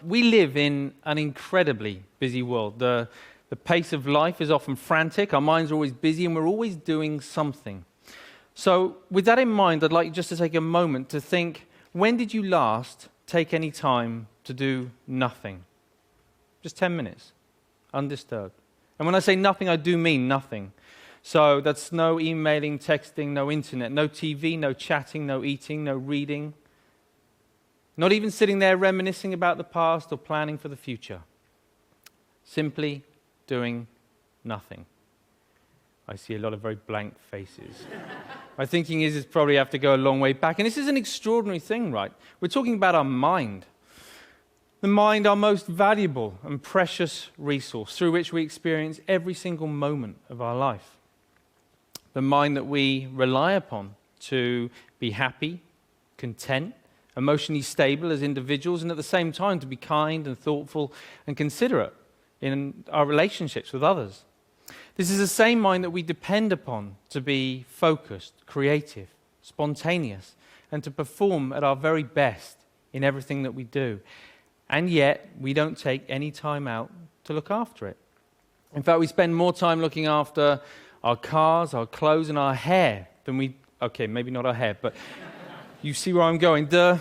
We live in an incredibly busy world. The pace of life is often frantic, our minds are always busy, and we're always doing something. So with that in mind, I'd like you just to take a moment to think, when did you last take any time to do nothing? Just 10 minutes, undisturbed. And when I say nothing, I do mean nothing. So that's no emailing, texting, no internet, no TV, no chatting, no eating, no reading. Not even sitting there reminiscing about the past or planning for the future. Simply doing nothing. I see a lot of very blank faces. My thinking is probably have to go a long way back. And this is an extraordinary thing, right? We're talking about our mind. The mind, our most valuable and precious resource through which we experience every single moment of our life. The mind that we rely upon to be happy, content, emotionally stable as individuals, and at the same time to be kind and thoughtful and considerate in our relationships with others. This is the same mind that we depend upon to be focused, creative, spontaneous, and to perform at our very best in everything that we do. And yet, we don't take any time out to look after it. In fact, we spend more time looking after our cars, our clothes, and our hair than okay, maybe not our hair, but you see where I'm going. The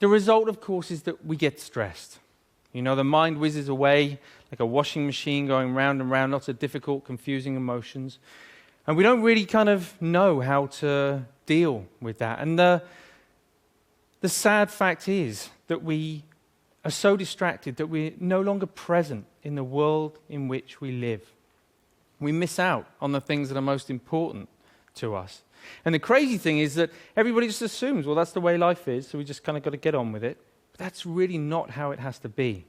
result, of course, is that we get stressed. You know, the mind whizzes away like a washing machine going round and round, lots of difficult, confusing emotions. And we don't really kind of know how to deal with that. And the sad fact is that we are so distracted that we're no longer present in the world in which we live. We miss out on the things that are most important to us. And the crazy thing is that everybody just assumes, well, that's the way life is, so we just kind of got to get on with it. But that's really not how it has to be.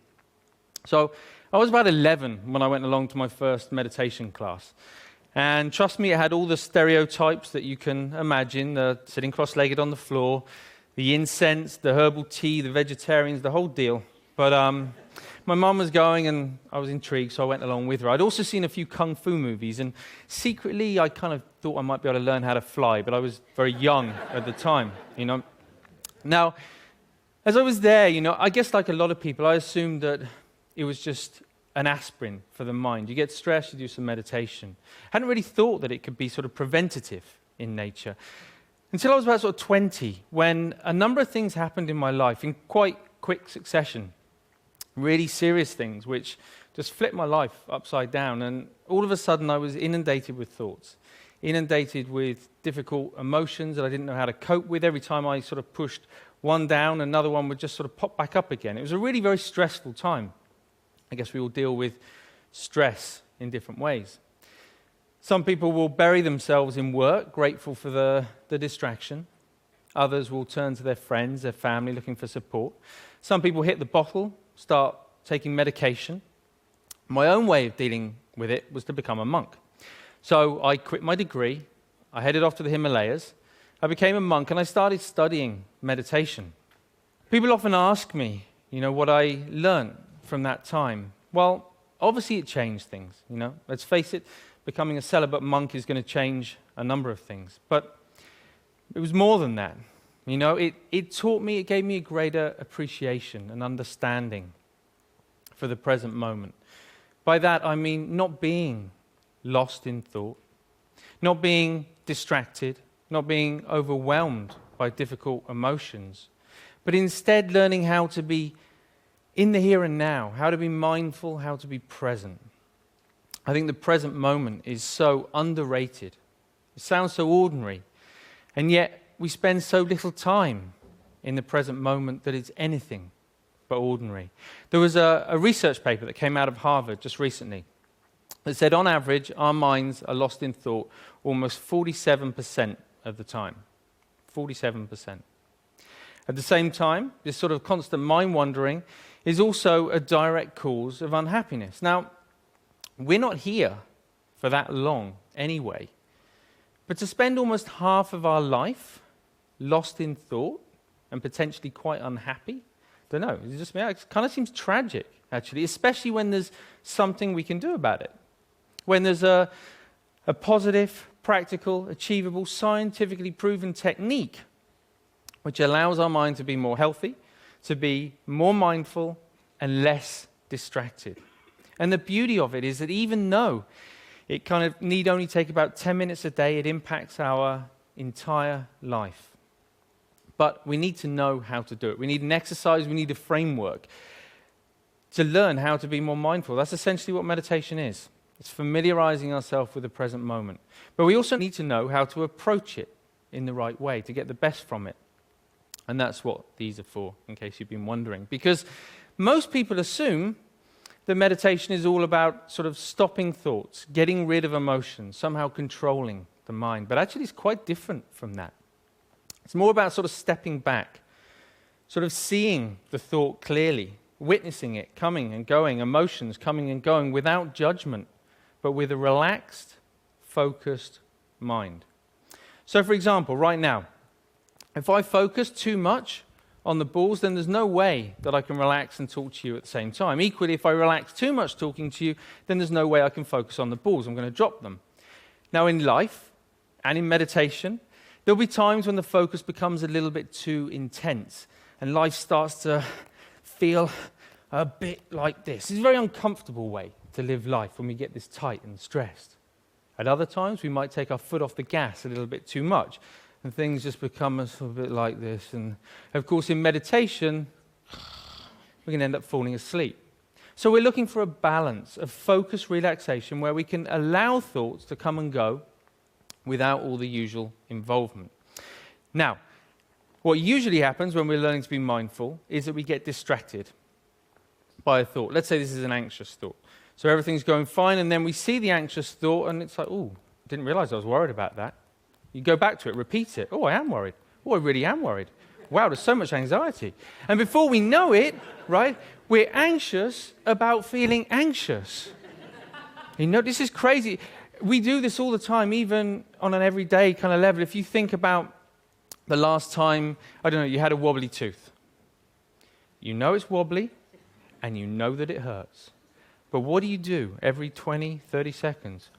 So I was about 11 when I went along to my first meditation class. And trust me, it had all the stereotypes that you can imagine, the sitting cross-legged on the floor, the incense, the herbal tea, the vegetarians, the whole deal. But my mum was going and I was intrigued, so I went along with her. I'd also seen a few kung fu movies, and secretly I kind of thought I might be able to learn how to fly, but I was very young at the time, you know. Now, as I was there, you know, I guess like a lot of people, I assumed that it was just an aspirin for the mind. You get stressed, you do some meditation. I hadn't really thought that it could be sort of preventative in nature. Until I was about sort of 20, when a number of things happened in my life in quite quick succession. Really serious things which just flipped my life upside down, and all of a sudden I was inundated with thoughts, inundated with difficult emotions that I didn't know how to cope with. Every time I sort of pushed one down, another one would just sort of pop back up again. It was a really very stressful time. I guess we all deal with stress in different ways. Some people will bury themselves in work, grateful for the distraction. Others will turn to their friends, their family, looking for support. Some people hit the bottle, start taking medication. My own way of dealing with it was to become a monk. So I quit my degree, I headed off to the Himalayas, I became a monk, and I started studying meditation. People often ask me, you know, what I learned from that time. Well, obviously it changed things, you know. Let's face it, becoming a celibate monk is going to change a number of things. But it was more than that. You know, it taught me, it gave me a greater appreciation and understanding for the present moment. By that, I mean not being lost in thought, not being distracted, not being overwhelmed by difficult emotions, but instead learning how to be in the here and now, how to be mindful, how to be present. I think the present moment is so underrated. It sounds so ordinary, and yet we spend so little time in the present moment that it's anything but ordinary. There was a research paper that came out of Harvard just recently that said on average our minds are lost in thought almost 47% of the time. 47%. At the same time, this sort of constant mind wandering is also a direct cause of unhappiness. Now, we're not here for that long anyway, but to spend almost half of our life lost in thought and potentially quite unhappy, don't know, it kind of seems tragic, actually, especially when there's something we can do about it. When there's a positive, practical, achievable, scientifically proven technique which allows our mind to be more healthy, to be more mindful, and less distracted. And the beauty of it is that even though it kind of need only take about 10 minutes a day, it impacts our entire life. But we need to know how to do it. We need an exercise, we need a framework to learn how to be more mindful. That's essentially what meditation is. It's familiarizing ourselves with the present moment. But we also need to know how to approach it in the right way to get the best from it. And that's what these are for, in case you've been wondering. Because most people assume that meditation is all about sort of stopping thoughts, getting rid of emotions, somehow controlling the mind. But actually it's quite different from that. It's more about sort of stepping back, sort of seeing the thought clearly, witnessing it coming and going, emotions coming and going without judgment, but with a relaxed, focused mind. So for example, right now, if I focus too much on the balls, then there's no way that I can relax and talk to you at the same time. Equally, if I relax too much talking to you, then there's no way I can focus on the balls. I'm going to drop them. Now in life and in meditation, there'll be times when the focus becomes a little bit too intense and life starts to feel a bit like this. It's a very uncomfortable way to live life when we get this tight and stressed. At other times, we might take our foot off the gas a little bit too much and things just become a little bit like this. And of course, in meditation, we can end up falling asleep. So we're looking for a balance of focused relaxation where we can allow thoughts to come and go without all the usual involvement. Now, what usually happens when we're learning to be mindful is that we get distracted by a thought. Let's say this is an anxious thought. So everything's going fine, and then we see the anxious thought, and it's like, oh, didn't realize I was worried about that. You go back to it, repeat it. Oh, I am worried. Oh, I really am worried. Wow, there's so much anxiety. And before we know it, right, we're anxious about feeling anxious. You know, this is crazy. We do this all the time, even on an everyday kind of level. If you think about the last time, I don't know, you had a wobbly tooth. You know it's wobbly, and you know that it hurts. But what do you do every 20, 30 seconds?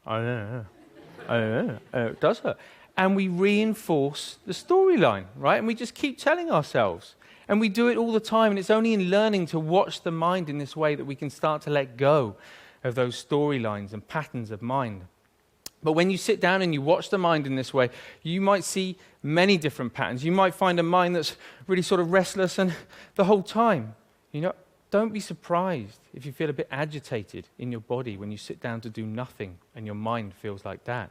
I don't know. It does hurt. And we reinforce the storyline, right? And we just keep telling ourselves. And we do it all the time. And it's only in learning to watch the mind in this way that we can start to let go of those storylines and patterns of mind. But when you sit down and you watch the mind in this way, you might see many different patterns. You might find a mind that's really sort of restless and the whole time. You know, don't be surprised if you feel a bit agitated in your body when you sit down to do nothing and your mind feels like that.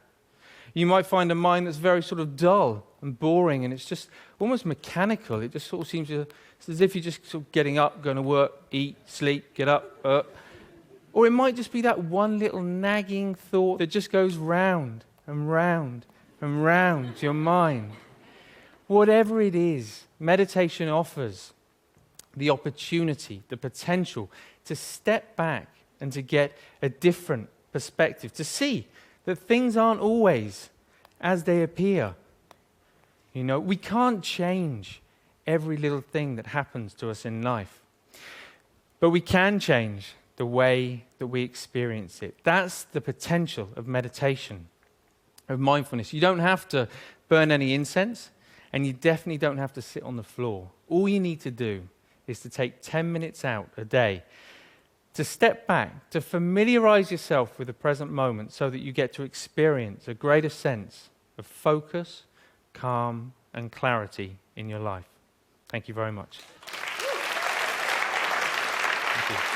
You might find a mind that's very sort of dull and boring and it's just almost mechanical. It just sort of seems to, it's as if you're just sort of getting up, going to work, eat, sleep, get up. Or it might just be that one little nagging thought that just goes round and round and round your mind. Whatever it is, meditation offers the opportunity, the potential to step back and to get a different perspective, to see that things aren't always as they appear. You know, we can't change every little thing that happens to us in life, but we can change the way that we experience it. That's the potential of meditation, of mindfulness. You don't have to burn any incense, and you definitely don't have to sit on the floor. All you need to do is to take 10 minutes out a day to step back, to familiarize yourself with the present moment so that you get to experience a greater sense of focus, calm, and clarity in your life. Thank you very much. Thank you.